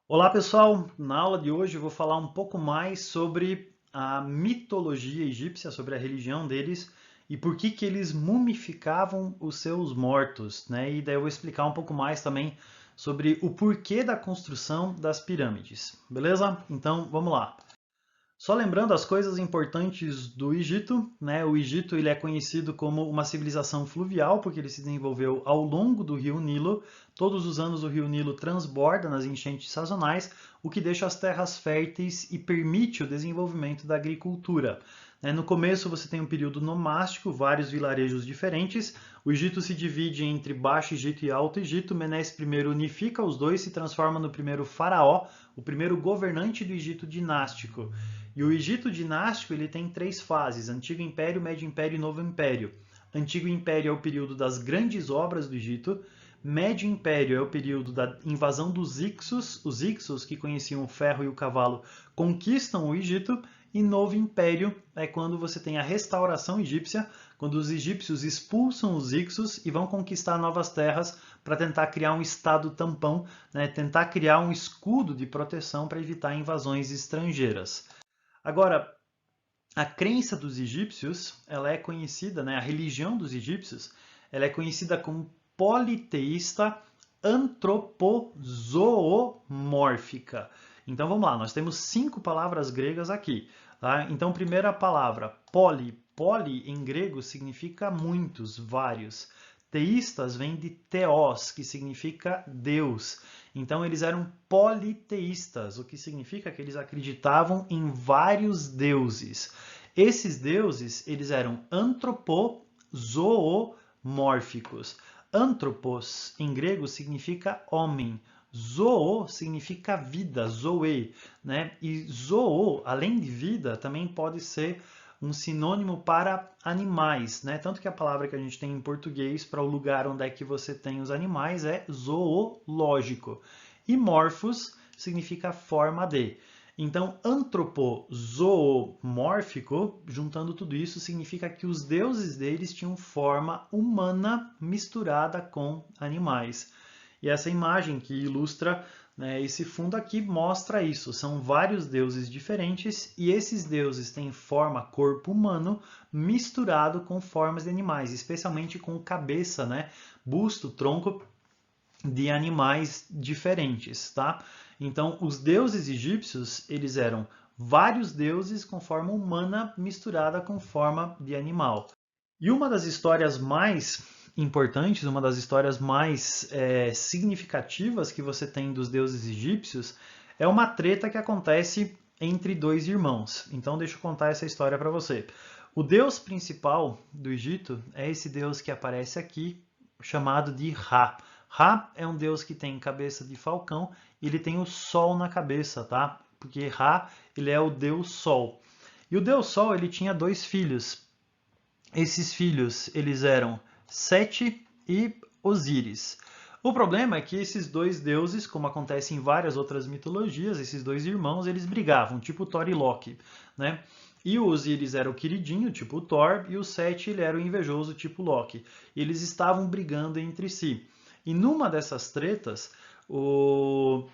Olá pessoal, na aula de hoje eu vou falar um pouco mais sobre a mitologia egípcia, sobre a religião deles e por que que eles mumificavam os seus mortos, né? E daí eu vou explicar um pouco mais também sobre o porquê da construção das pirâmides, beleza? Então vamos lá. Só lembrando as coisas importantes do Egito, né? O Egito ele é conhecido como uma civilização fluvial porque ele se desenvolveu ao longo do rio Nilo. Todos os anos o rio Nilo transborda nas enchentes sazonais, o que deixa as terras férteis e permite o desenvolvimento da agricultura. No começo você tem um período nomástico, vários vilarejos diferentes. O Egito se divide entre Baixo Egito e Alto Egito. Menes I unifica os dois, se transforma no primeiro faraó, o primeiro governante do Egito dinástico. E o Egito dinástico ele tem três fases: Antigo Império, Médio Império e Novo Império. Antigo Império é o período das grandes obras do Egito. Médio Império é o período da invasão dos Ixos. Os Ixos, que conheciam o ferro e o cavalo, conquistam o Egito. E Novo Império é quando você tem a restauração egípcia, quando os egípcios expulsam os Ixos e vão conquistar novas terras para tentar criar um estado tampão, né? Tentar criar um escudo de proteção para evitar invasões estrangeiras. Agora, a crença dos egípcios, ela é conhecida, né, a religião dos egípcios, ela é conhecida como politeísta antropozoomórfica. Então vamos lá, nós temos 5 palavras gregas aqui. Tá? Então, primeira palavra, poli. Poli em grego significa muitos, vários. Teístas vem de theos, que significa Deus. Então eles eram politeístas, o que significa que eles acreditavam em vários deuses. Esses deuses, eles eram antropozoomórficos. Antropos, em grego, significa homem. Zoo significa vida, zoe, né? E zoo, além de vida, também pode ser um sinônimo para animais, né? Tanto que a palavra que a gente tem em português para o lugar onde é que você tem os animais é zoológico. E morfos significa forma de. Então, antropozoomórfico, juntando tudo isso, significa que os deuses deles tinham forma humana misturada com animais. E essa imagem que ilustra, né, esse fundo aqui mostra isso. São vários deuses diferentes e esses deuses têm forma, corpo humano, misturado com formas de animais, especialmente com cabeça, né, busto, tronco de animais diferentes, tá? Então, os deuses egípcios, eles eram vários deuses com forma humana misturada com forma de animal. E uma das histórias mais importantes, uma das histórias mais significativas que você tem dos deuses egípcios é uma treta que acontece entre dois irmãos. Então, deixa eu contar essa história para você. O deus principal do Egito é esse deus que aparece aqui, chamado de Ra. Ra é um deus que tem cabeça de falcão e ele tem o sol na cabeça, tá? Porque Ra, ele é o deus sol. E o deus sol, ele tinha dois filhos. Esses filhos, eles eram Sete e Osíris. O problema é que esses dois deuses, como acontece em várias outras mitologias, esses dois irmãos, eles brigavam, tipo Thor e Loki, né? E o Osíris era o queridinho, tipo Thor, e o Sete ele era o invejoso, tipo Loki. E eles estavam brigando entre si. E numa dessas tretas, o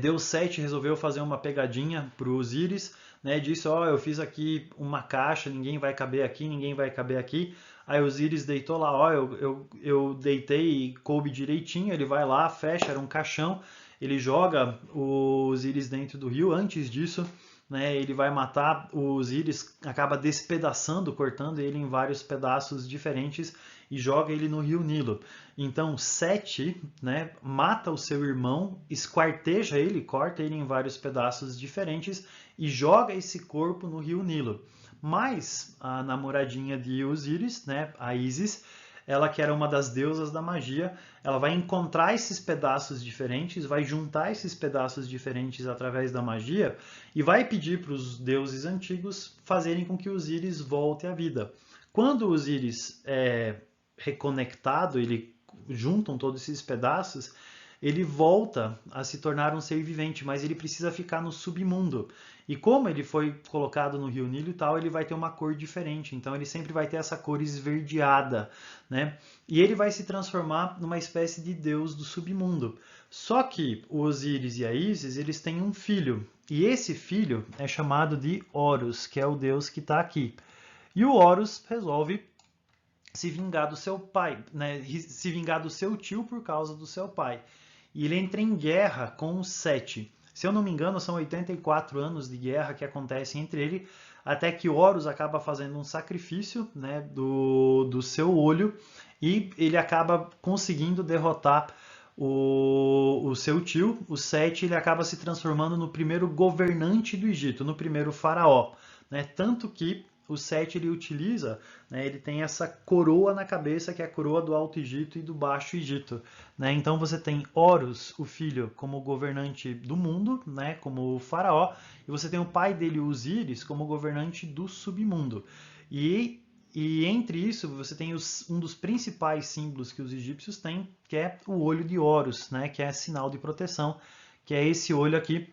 Deus 7 resolveu fazer uma pegadinha para o Osíris, né? Disse, ó, eu fiz aqui uma caixa, ninguém vai caber aqui, ninguém vai caber aqui. Aí o Osíris deitou lá, ó, eu deitei e coube direitinho, ele vai lá, fecha, era um caixão, ele joga o Osíris dentro do rio. Antes disso, né, ele vai matar o Osíris, acaba despedaçando, cortando ele em vários pedaços diferentes e joga ele no rio Nilo. Então Sete, né, mata o seu irmão, esquarteja ele, corta ele em vários pedaços diferentes e joga esse corpo no rio Nilo. Mas a namoradinha de Osíris, né, a Ísis, ela que era uma das deusas da magia, ela vai encontrar esses pedaços diferentes, vai juntar esses pedaços diferentes através da magia e vai pedir para os deuses antigos fazerem com que Osíris volte à vida. Quando Osíris é reconectado, ele juntam todos esses pedaços, ele volta a se tornar um ser vivente, mas ele precisa ficar no submundo. E como ele foi colocado no Rio Nilo e tal, ele vai ter uma cor diferente. Então ele sempre vai ter essa cor esverdeada, né? E ele vai se transformar numa espécie de deus do submundo. Só que o Osíris e a Ísis, eles têm um filho, e esse filho é chamado de Horus, que é o deus que está aqui. E o Horus resolve se vingar do seu pai, né? Se vingar do seu tio por causa do seu pai. E ele entra em guerra com o Sete. Se eu não me engano, são 84 anos de guerra que acontecem entre ele, até que Horus acaba fazendo um sacrifício, né, do seu olho, e ele acaba conseguindo derrotar o seu tio, o Sete. Ele acaba se transformando no primeiro governante do Egito, no primeiro faraó. Né? Tanto que o Sete ele utiliza, né, ele tem essa coroa na cabeça, que é a coroa do Alto Egito e do Baixo Egito. Né? Então você tem Horus, o filho, como governante do mundo, né, como faraó, e você tem o pai dele, Osíris, como governante do submundo. E entre isso, você tem um dos principais símbolos que os egípcios têm, que é o olho de Horus, né, que é sinal de proteção, que é esse olho aqui,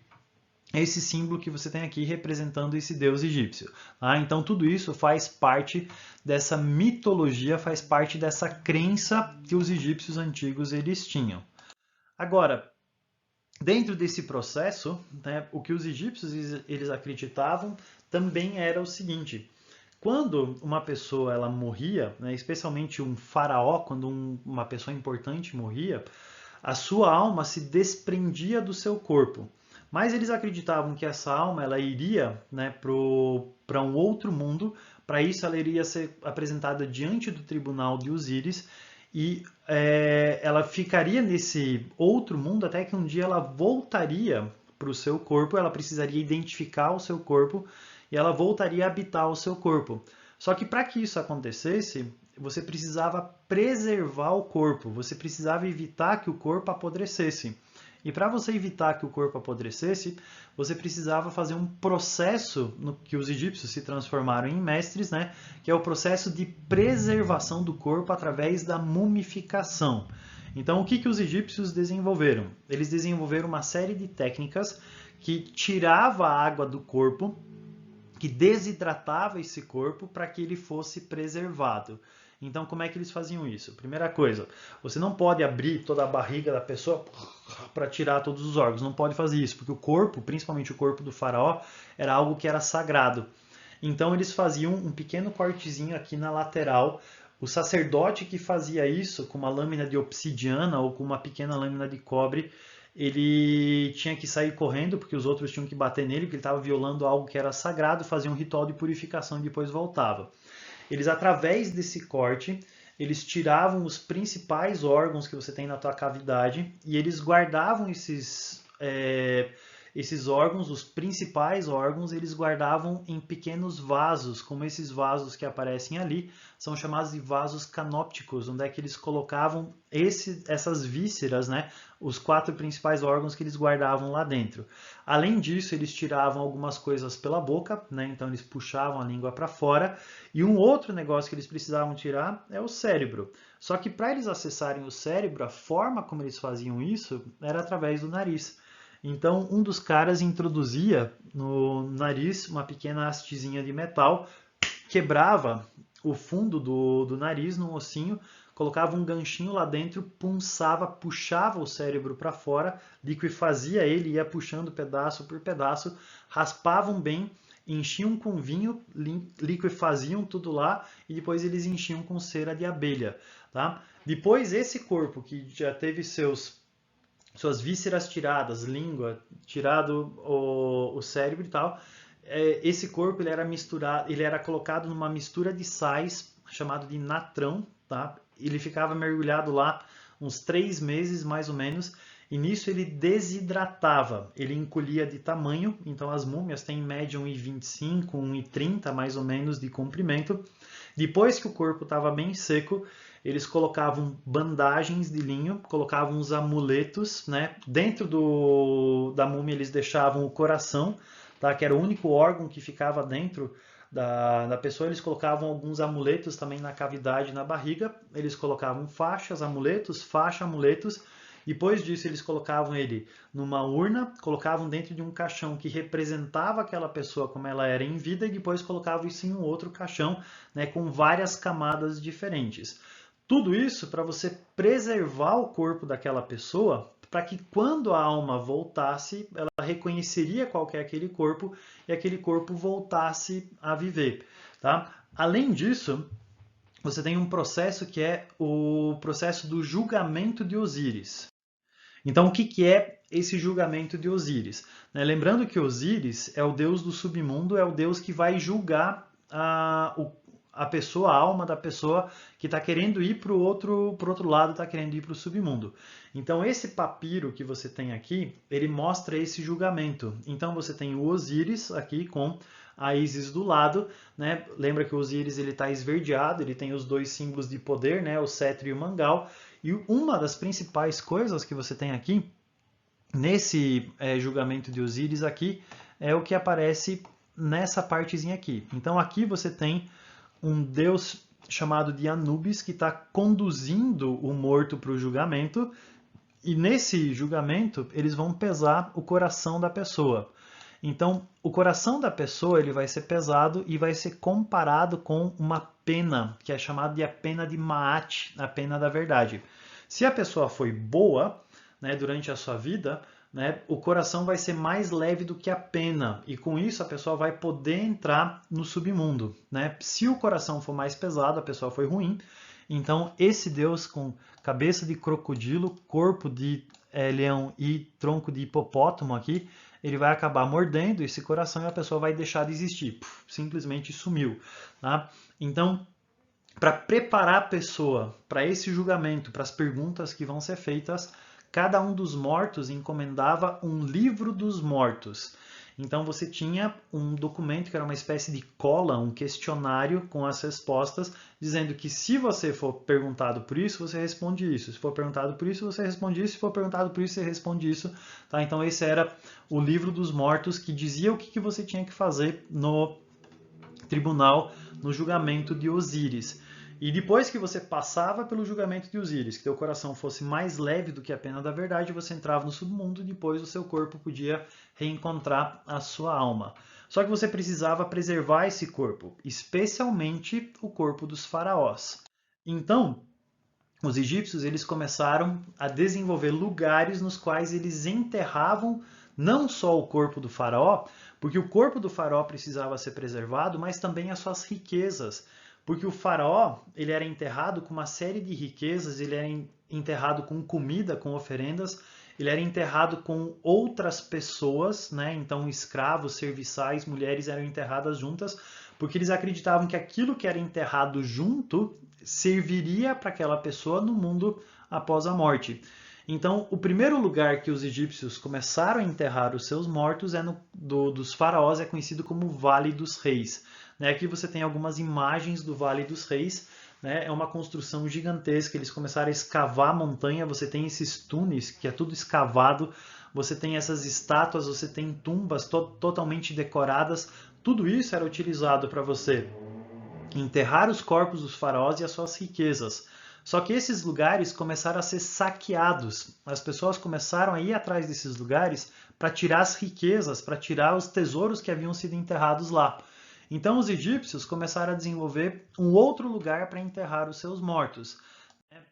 esse símbolo que você tem aqui representando esse deus egípcio. Tá? Então tudo isso faz parte dessa mitologia, faz parte dessa crença que os egípcios antigos eles tinham. Agora, dentro desse processo, né, o que os egípcios eles acreditavam também era o seguinte: quando uma pessoa ela morria, né, especialmente um faraó, quando uma pessoa importante morria, a sua alma se desprendia do seu corpo. Mas eles acreditavam que essa alma ela iria, né, para um outro mundo. Para isso, ela iria ser apresentada diante do tribunal de Osíris e ela ficaria nesse outro mundo até que um dia ela voltaria para o seu corpo. Ela precisaria identificar o seu corpo e ela voltaria a habitar o seu corpo. Só que para que isso acontecesse, você precisava preservar o corpo, você precisava evitar que o corpo apodrecesse. E para você evitar que o corpo apodrecesse, você precisava fazer um processo no que os egípcios se transformaram em mestres, né? Que é o processo de preservação do corpo através da mumificação. Então, o que os egípcios desenvolveram? Eles desenvolveram uma série de técnicas que tirava a água do corpo, que desidratava esse corpo para que ele fosse preservado. Então, como é que eles faziam isso? Primeira coisa, você não pode abrir toda a barriga da pessoa para tirar todos os órgãos. Não pode fazer isso, porque o corpo, principalmente o corpo do faraó, era algo que era sagrado. Então, eles faziam um pequeno cortezinho aqui na lateral. O sacerdote que fazia isso com uma lâmina de obsidiana ou com uma pequena lâmina de cobre, ele tinha que sair correndo, porque os outros tinham que bater nele, porque ele estava violando algo que era sagrado, fazia um ritual de purificação e depois voltava. Eles, através desse corte, eles tiravam os principais órgãos que você tem na tua cavidade e eles guardavam esses órgãos, os principais órgãos, eles guardavam em pequenos vasos, como esses vasos que aparecem ali, são chamados de vasos canópticos, onde é que eles colocavam essas vísceras, né, os 4 principais órgãos que eles guardavam lá dentro. Além disso, eles tiravam algumas coisas pela boca, né, então eles puxavam a língua para fora, e um outro negócio que eles precisavam tirar é o cérebro. Só que para eles acessarem o cérebro, a forma como eles faziam isso era através do nariz. Então, um dos caras introduzia no nariz uma pequena hastezinha de metal, quebrava o fundo do nariz num ossinho, colocava um ganchinho lá dentro, punçava, puxava o cérebro para fora, liquefazia ele, ia puxando pedaço por pedaço, raspavam bem, enchiam com vinho, liquefaziam tudo lá e depois eles enchiam com cera de abelha. Tá? Depois, esse corpo que já teve suas vísceras tiradas, língua, tirado o cérebro e tal, esse corpo ele era misturado, ele era colocado numa mistura de sais chamado de natrão, tá? Ele ficava mergulhado lá uns 3 meses mais ou menos, e nisso ele desidratava, ele encolhia de tamanho. Então as múmias têm em média 1,25, 1,30 mais ou menos de comprimento. Depois que o corpo estava bem seco, eles colocavam bandagens de linho, colocavam os amuletos, né? Dentro da múmia eles deixavam o coração, tá? Que era o único órgão que ficava dentro da pessoa. Eles colocavam alguns amuletos também na cavidade, na barriga. Eles colocavam faixas, amuletos, faixa, amuletos. Depois disso, eles colocavam ele numa urna, colocavam dentro de um caixão que representava aquela pessoa como ela era em vida, e depois colocavam isso em um outro caixão, né, com várias camadas diferentes. Tudo isso para você preservar o corpo daquela pessoa para que quando a alma voltasse, ela reconheceria qual que é aquele corpo e aquele corpo voltasse a viver. Tá? Além disso, você tem um processo que é o processo do julgamento de Osíris. Então, o que é esse julgamento de Osíris? Lembrando que Osíris é o deus do submundo, é o deus que vai julgar a pessoa, a alma da pessoa que está querendo ir para o outro lado, está querendo ir para o submundo. Então, esse papiro que você tem aqui, ele mostra esse julgamento. Então, você tem o Osíris aqui com a Ísis do lado, né? Lembra que o Osíris está esverdeado, ele tem os dois símbolos de poder, né? O cetro e o mangal. E uma das principais coisas que você tem aqui, nesse julgamento de Osíris aqui, é o que aparece nessa partezinha aqui. Então aqui você tem um deus chamado de Anubis que está conduzindo o morto para o julgamento, e nesse julgamento eles vão pesar o coração da pessoa. Então, o coração da pessoa ele vai ser pesado e vai ser comparado com uma pena, que é chamada de a pena de Maat, a pena da verdade. Se a pessoa foi boa, né, durante a sua vida, né, o coração vai ser mais leve do que a pena, e com isso a pessoa vai poder entrar no submundo. Né? Se o coração for mais pesado, a pessoa foi ruim, então esse Deus com cabeça de crocodilo, corpo de leão e tronco de hipopótamo aqui, ele vai acabar mordendo esse coração e a pessoa vai deixar de existir. Simplesmente sumiu. Tá? Então, para preparar a pessoa para esse julgamento, para as perguntas que vão ser feitas, cada um dos mortos encomendava um livro dos mortos. Então você tinha um documento que era uma espécie de cola, um questionário com as respostas, dizendo que se você for perguntado por isso, você responde isso. Se for perguntado por isso, você responde isso. Se for perguntado por isso, você responde isso. Tá? Então esse era o livro dos mortos que dizia o que você tinha que fazer no tribunal, no julgamento de Osíris. E depois que você passava pelo julgamento de Osíris, que teu coração fosse mais leve do que a pena da verdade, você entrava no submundo e depois o seu corpo podia reencontrar a sua alma. Só que você precisava preservar esse corpo, especialmente o corpo dos faraós. Então, os egípcios eles começaram a desenvolver lugares nos quais eles enterravam não só o corpo do faraó, porque o corpo do faraó precisava ser preservado, mas também as suas riquezas. Porque o faraó ele era enterrado com uma série de riquezas, ele era enterrado com comida, com oferendas, ele era enterrado com outras pessoas, né? Então escravos, serviçais, mulheres eram enterradas juntas, porque eles acreditavam que aquilo que era enterrado junto serviria para aquela pessoa no mundo após a morte. Então, o primeiro lugar que os egípcios começaram a enterrar os seus mortos dos faraós é conhecido como Vale dos Reis. Aqui você tem algumas imagens do Vale dos Reis. É uma construção gigantesca. Eles começaram a escavar a montanha. Você tem esses túneis, que é tudo escavado. Você tem essas estátuas, você tem tumbas totalmente decoradas. Tudo isso era utilizado para você enterrar os corpos dos faraós e as suas riquezas. Só que esses lugares começaram a ser saqueados. As pessoas começaram a ir atrás desses lugares para tirar as riquezas, para tirar os tesouros que haviam sido enterrados lá. Então os egípcios começaram a desenvolver um outro lugar para enterrar os seus mortos.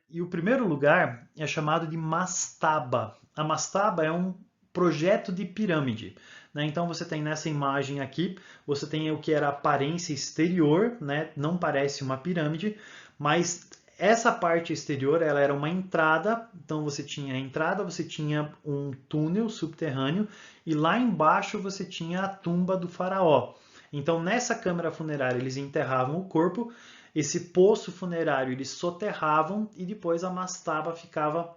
E o primeiro lugar é chamado de mastaba. A mastaba é um projeto de pirâmide. Então você tem nessa imagem aqui, você tem o que era a aparência exterior, não parece uma pirâmide, mas essa parte exterior ela era uma entrada, então você tinha a entrada, você tinha um túnel subterrâneo e lá embaixo você tinha a tumba do faraó. Então nessa câmara funerária eles enterravam o corpo, esse poço funerário eles soterravam e depois a mastaba ficava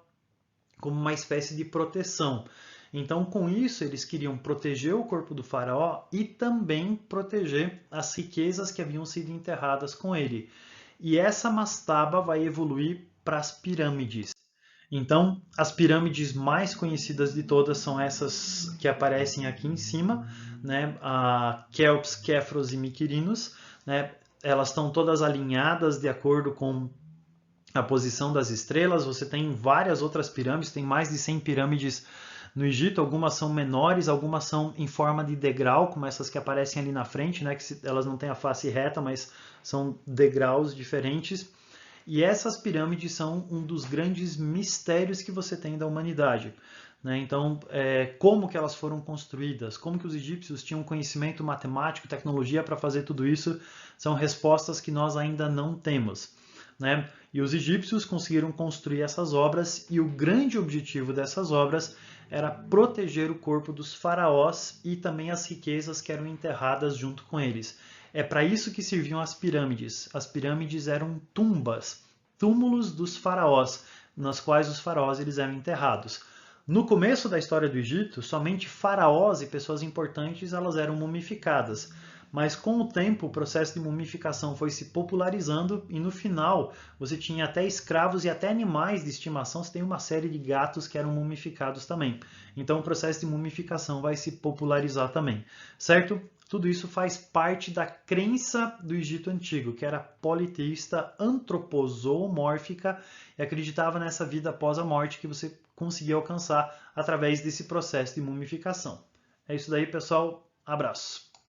como uma espécie de proteção. Então com isso eles queriam proteger o corpo do faraó e também proteger as riquezas que haviam sido enterradas com ele. E essa mastaba vai evoluir para as pirâmides. Então, as pirâmides mais conhecidas de todas são essas que aparecem aqui em cima, a Kelps, Kéfros e Miquerinos. Elas estão todas alinhadas de acordo com a posição das estrelas. Você tem várias outras pirâmides, tem mais de 100 pirâmides no Egito. Algumas são menores, algumas são em forma de degrau, como essas que aparecem ali na frente, que elas não têm a face reta, mas são degraus diferentes. E essas pirâmides são um dos grandes mistérios que você tem da humanidade. Então, como que elas foram construídas, como que os egípcios tinham conhecimento matemático, tecnologia para fazer tudo isso, são respostas que nós ainda não temos. E os egípcios conseguiram construir essas obras, e o grande objetivo dessas obras era proteger o corpo dos faraós e também as riquezas que eram enterradas junto com eles. É para isso que serviam as pirâmides. As pirâmides eram tumbas, túmulos dos faraós, nas quais os faraós eles eram enterrados. No começo da história do Egito, somente faraós e pessoas importantes elas eram mumificadas. Mas com o tempo o processo de mumificação foi se popularizando e no final você tinha até escravos e até animais de estimação, você tem uma série de gatos que eram mumificados também. Então o processo de mumificação vai se popularizar também, certo? Tudo isso faz parte da crença do Egito Antigo, que era politeísta, antropozoomórfica e acreditava nessa vida após a morte que você conseguia alcançar através desse processo de mumificação. É isso daí, pessoal. Abraço!